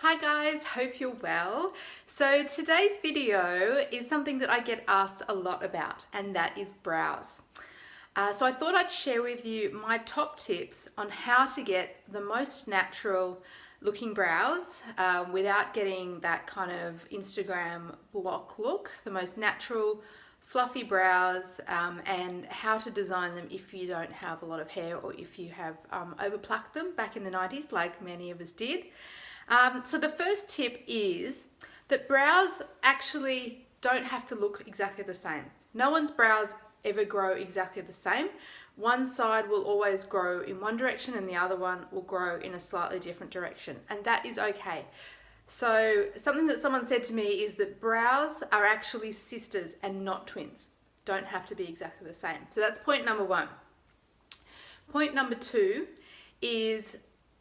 Hi guys, hope you're well. So today's video is something that I get asked a lot about, and that is brows. So I thought I'd share with you my top tips on how to get the most natural looking brows without getting that kind of Instagram block look, the most natural fluffy brows, and how to design them if you don't have a lot of hair or if you have overplucked them back in the 90s like many of us did. So the first tip is that brows actually don't have to look exactly the same. No one's brows ever grow exactly the same. One side will always grow in one direction and the other one will grow in a slightly different direction, and that is okay. So something that someone said to me is that brows are actually sisters and not twins. Don't have to be exactly the same. So that's point number one. Point number two is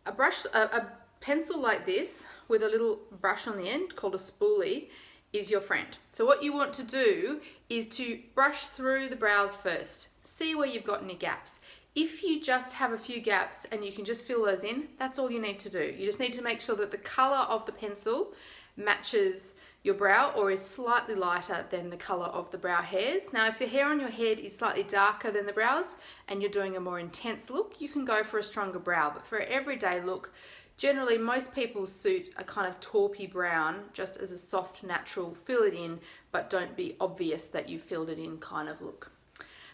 a pencil like this with a little brush on the end called a spoolie is your friend. So what you want to do is to brush through the brows first. See where you've got any gaps. If you just have a few gaps and you can just fill those in, that's all you need to do. You just need to make sure that the color of the pencil matches your brow or is slightly lighter than the color of the brow hairs. Now, if the hair on your head is slightly darker than the brows and you're doing a more intense look, you can go for a stronger brow. But for an everyday look, generally, most people suit a kind of taupey brown just as a soft, natural fill it in, but don't be obvious that you filled it in kind of look.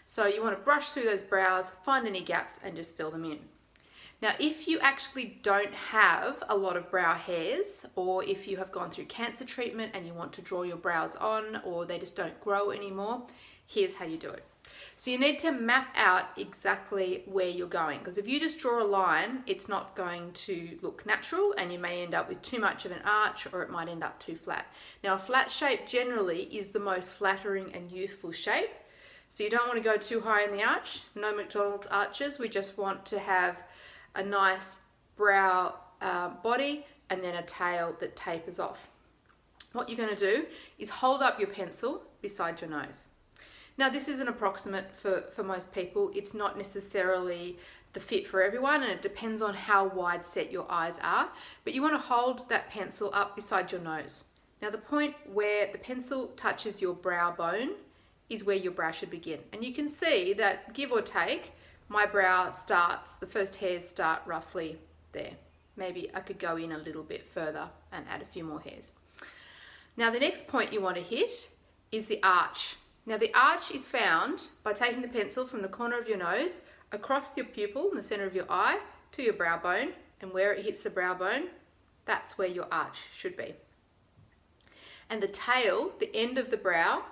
So you want to brush through those brows, find any gaps and just fill them in. Now, if you actually don't have a lot of brow hairs, or if you have gone through cancer treatment and you want to draw your brows on, or they just don't grow anymore, here's how you do it. So you need to map out exactly where you're going, because if you just draw a line, it's not going to look natural and you may end up with too much of an arch or it might end up too flat. Now, a flat shape generally is the most flattering and youthful shape. So you don't want to go too high in the arch. No McDonald's arches. We just want to have a nice brow body and then a tail that tapers off. What you're going to do is hold up your pencil beside your nose. Now, this is an approximate for most people. It's not necessarily the fit for everyone, and it depends on how wide set your eyes are, but you want to hold that pencil up beside your nose. Now, the point where the pencil touches your brow bone is where your brow should begin. And you can see that, give or take, my brow starts, the first hairs start roughly there. Maybe I could go in a little bit further and add a few more hairs. Now, the next point you want to hit is the arch. Now, the arch is found by taking the pencil from the corner of your nose across your pupil in the center of your eye to your brow bone, and where it hits the brow bone, that's where your arch should be. And the tail, the end of the brow,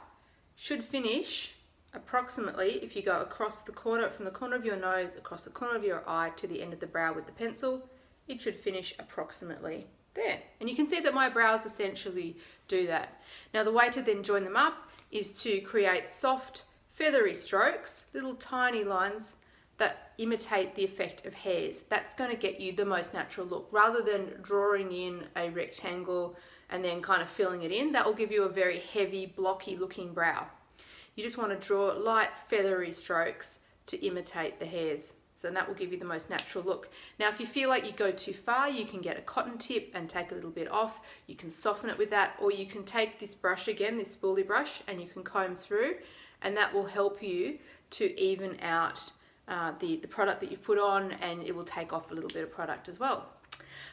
should finish approximately, if you go across the corner, from the corner of your nose across the corner of your eye to the end of the brow with the pencil, it should finish approximately there. And you can see that my brows essentially do that. Now, the way to then join them up is to create soft, feathery strokes, little tiny lines that imitate the effect of hairs. That's going to get you the most natural look. Rather than drawing in a rectangle and then kind of filling it in, that will give you a very heavy, blocky looking brow. You just want to draw light, feathery strokes to imitate the hairs. So that will give you the most natural look. Now, if you feel like you go too far, you can get a cotton tip and take a little bit off. You can soften it with that, or you can take this brush again, this spoolie brush, and you can comb through, and that will help you to even out the product that you've put on, and it will take off a little bit of product as well.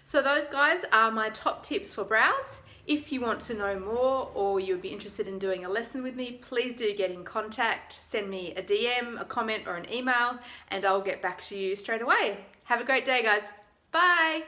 So those guys are my top tips for brows. If you want to know more or you'd be interested in doing a lesson with me, please do get in contact. Send me a DM, a comment or an email, and I'll get back to you straight away. Have a great day, guys. Bye.